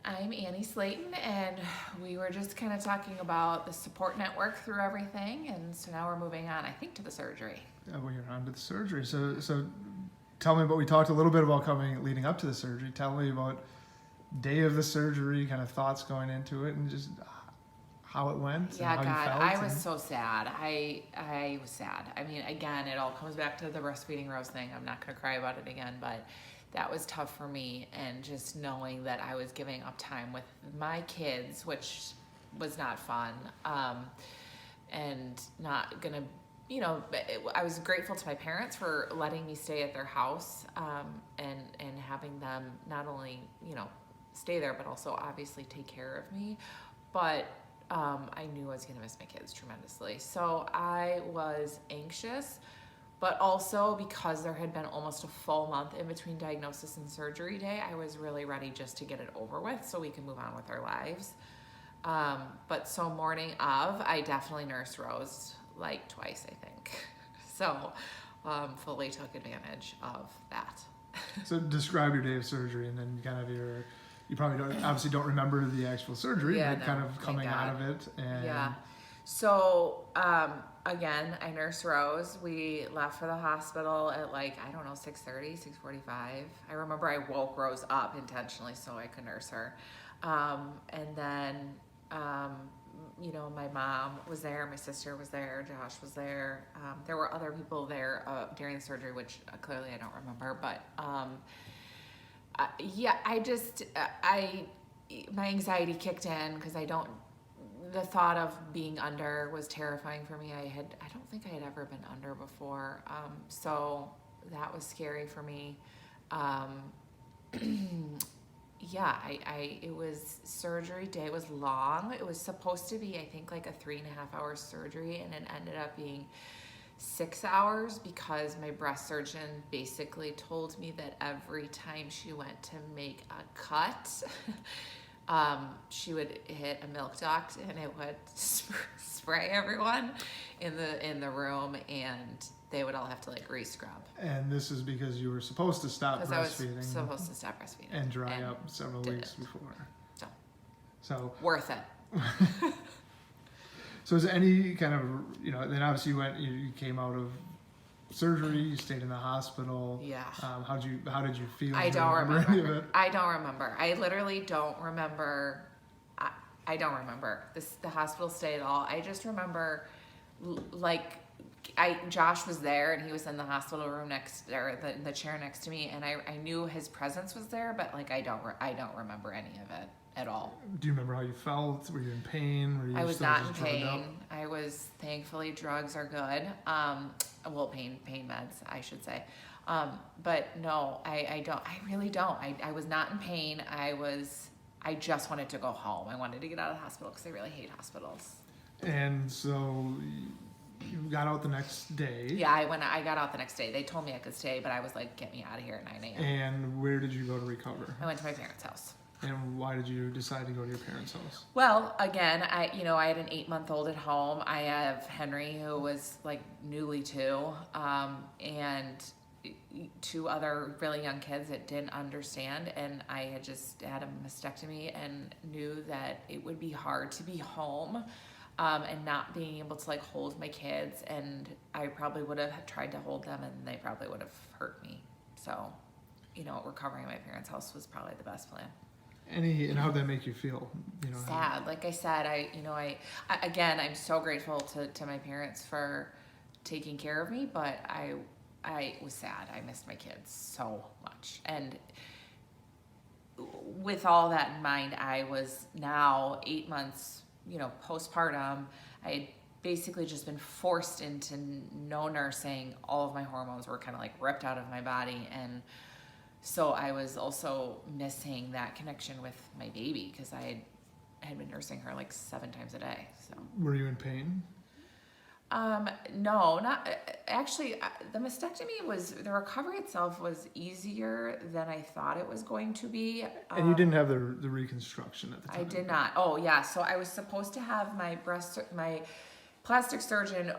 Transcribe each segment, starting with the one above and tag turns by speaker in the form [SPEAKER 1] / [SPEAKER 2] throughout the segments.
[SPEAKER 1] I'm Annie Slayton, and we were just kind of talking about the support network through everything, and so now we're moving on, I think, to the surgery.
[SPEAKER 2] We're on to the surgery. So tell me about, we talked a little bit about leading up to the surgery. Tell me about day of the surgery, kind of thoughts going into it, and just how it went
[SPEAKER 1] Yeah,
[SPEAKER 2] and how
[SPEAKER 1] God,
[SPEAKER 2] you felt.
[SPEAKER 1] I was so sad. I was sad. I mean, again, it all comes back to the breastfeeding Rose thing. I'm not going to cry about it again, but that was tough for me. And just knowing that I was giving up time with my kids, which was not fun, and not going to, I was grateful to my parents for letting me stay at their house, and having them not only, stay there, but also obviously take care of me. But I knew I was going to miss my kids tremendously. So I was anxious, but also because there had been almost a full month in between diagnosis and surgery day, I was really ready just to get it over with so we can move on with our lives. But so morning of, I definitely nursed Rose like twice, I think. So fully took advantage of that.
[SPEAKER 2] So describe your day of surgery, and then kind of you probably obviously don't remember the actual surgery,
[SPEAKER 1] Yeah,
[SPEAKER 2] but kind
[SPEAKER 1] no,
[SPEAKER 2] of
[SPEAKER 1] thank
[SPEAKER 2] coming out
[SPEAKER 1] God.
[SPEAKER 2] of it. And
[SPEAKER 1] Yeah. So, again, I nursed Rose. We left for the hospital at 6:30, 6:45. I remember I woke Rose up intentionally so I could nurse her. And then, my mom was there, my sister was there, Josh was there. There were other people there during the surgery, which clearly I don't remember, but my anxiety kicked in because the thought of being under was terrifying for me. I don't think I had ever been under before. So that was scary for me. It was surgery day. It was long. It was supposed to be, I think, like a 3.5 hour surgery, and it ended up being 6 hours because my breast surgeon basically told me that every time she went to make a cut, she would hit a milk duct and it would spray everyone in the room, and they would all have to re-scrub.
[SPEAKER 2] And this is because you were supposed to stop
[SPEAKER 1] Because I was
[SPEAKER 2] breastfeeding
[SPEAKER 1] supposed to stop breastfeeding.
[SPEAKER 2] and dry up several weeks before. So
[SPEAKER 1] worth it.
[SPEAKER 2] So is there any kind of, then obviously you came out of surgery, you stayed in the hospital.
[SPEAKER 1] Yeah.
[SPEAKER 2] How did you feel?
[SPEAKER 1] I
[SPEAKER 2] Do you
[SPEAKER 1] don't remember.
[SPEAKER 2] any of it?
[SPEAKER 1] I don't remember. I literally don't remember. I don't remember the hospital stay at all. I just remember, Josh was there and he was in the hospital room the chair next to me, and I knew his presence was there, but I don't remember any of it at all.
[SPEAKER 2] Do you remember how you felt? Were you in pain?
[SPEAKER 1] I was not in pain. I was, thankfully, drugs are good. Pain meds, I should say. But no, I really don't. I was not in pain. I just wanted to go home. I wanted to get out of the hospital because I really hate hospitals.
[SPEAKER 2] And so you got out the next day.
[SPEAKER 1] Yeah, I got out the next day. They told me I could stay, but I was like, get me out of here at 9 a.m.
[SPEAKER 2] And where did you go to recover?
[SPEAKER 1] I went to my parents' house.
[SPEAKER 2] And why did you decide to go to your parents' house?
[SPEAKER 1] Well, again, I had an 8-month-old at home. I have Henry, who was newly 2, and 2 other really young kids that didn't understand. And I had just had a mastectomy and knew that it would be hard to be home, and not being able to hold my kids. And I probably would have tried to hold them, and they probably would have hurt me. So, recovering at my parents' house was probably the best plan.
[SPEAKER 2] And how did that make you feel?
[SPEAKER 1] Sad. Like I said, I'm so grateful to my parents for taking care of me, but I was sad. I missed my kids so much. And with all that in mind, I was now 8 months, postpartum. I had basically just been forced into no nursing. All of my hormones were kind of ripped out of my body, and so I was also missing that connection with my baby because I had been nursing her 7 times a day. So
[SPEAKER 2] were you in pain?
[SPEAKER 1] No, not actually. The mastectomy the recovery itself was easier than I thought it was going to be.
[SPEAKER 2] And you didn't have the reconstruction at the time.
[SPEAKER 1] I did not. Oh yeah. So I was supposed to have my plastic surgeon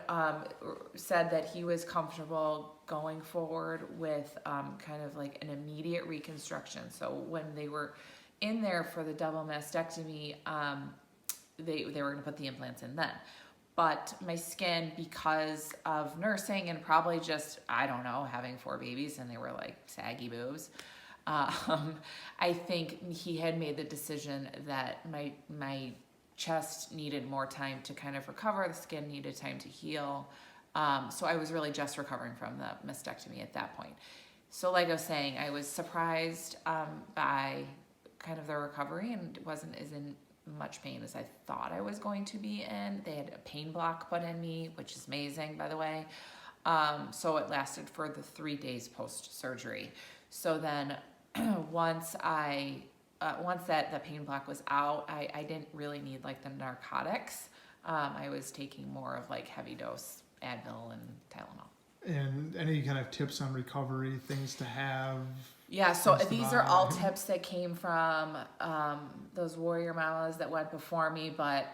[SPEAKER 1] said that he was comfortable going forward with kind of an immediate reconstruction. So when they were in there for the double mastectomy, they were going to put the implants in then. But my skin, because of nursing and probably just, I don't know, having 4 babies and they were like saggy boobs, I think he had made the decision that my chest needed more time to kind of recover, the skin needed time to heal. So I was really just recovering from the mastectomy at that point. So like I was saying, I was surprised by kind of the recovery and wasn't as in much pain as I thought I was going to be in. They had a pain block put in me, which is amazing, by the way. So it lasted for the 3 days post-surgery. So then once that the pain block was out, I didn't really need like the narcotics. I was taking more of like heavy dose Advil and Tylenol.
[SPEAKER 2] And any kind of tips on recovery, things to have?
[SPEAKER 1] Yeah, so
[SPEAKER 2] Things to
[SPEAKER 1] these
[SPEAKER 2] buy?
[SPEAKER 1] are all tips that came from those warrior mamas that went before me, but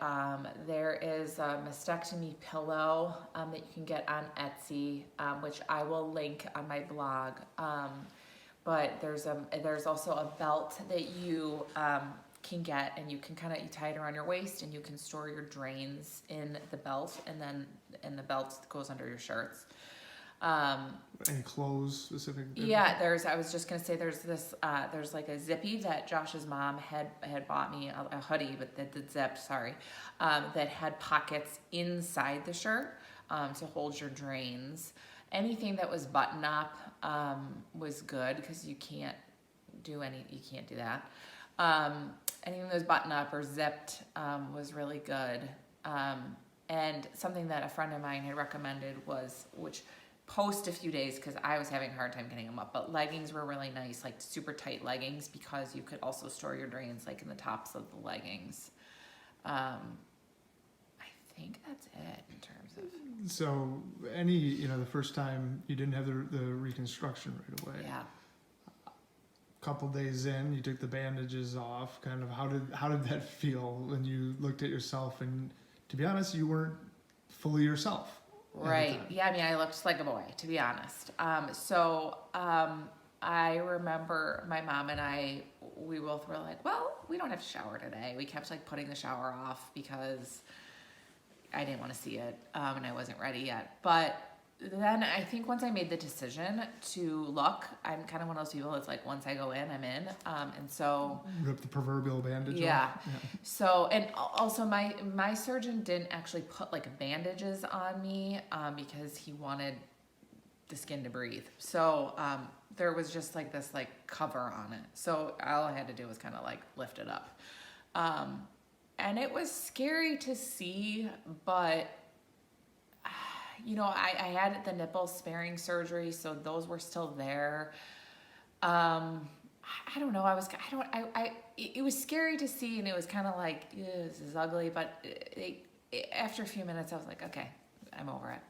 [SPEAKER 1] there is a mastectomy pillow that you can get on Etsy, which I will link on my blog. But there's also a belt that you can get, and you can you tie it around your waist, and you can store your drains in the belt, and the belt goes under your shirts.
[SPEAKER 2] Any clothes specific?
[SPEAKER 1] Yeah, I was just gonna say there's this there's like a zippy that Josh's mom had bought me, a hoodie, but that did zip, sorry, that had pockets inside the shirt to hold your drains. Anything that was button up was good because you can't do that. Anything that was button up or zipped was really good. And something that a friend of mine had recommended was, which post a few days because I was having a hard time getting them up, but leggings were really nice, like super tight leggings, because you could also store your drains like in the tops of the leggings. I think that's it in terms of.
[SPEAKER 2] So the first time you didn't have the reconstruction right away.
[SPEAKER 1] Yeah.
[SPEAKER 2] Couple days in, you took the bandages off. Kind of how did that feel when you looked at yourself? And to be honest, you weren't fully yourself.
[SPEAKER 1] Right. Yeah, I mean, I looked like a boy, to be honest. I remember my mom and we both were like, well, we don't have to shower today. We kept like putting the shower off because I didn't want to see it, and I wasn't ready yet. But then I think once I made the decision to look, I'm kind of one of those people that's like, once I go in, I'm in. And so
[SPEAKER 2] rip the proverbial bandage
[SPEAKER 1] yeah.
[SPEAKER 2] off. Yeah.
[SPEAKER 1] So, and also my surgeon didn't actually put like bandages on me because he wanted the skin to breathe. So there was just like this like cover on it. So all I had to do was kind of like lift it up. And it was scary to see, but I had the nipple sparing surgery, so those were still there. I don't know. It was scary to see, and it was kind of like, this is ugly, but after a few minutes, I was like, okay, I'm over it.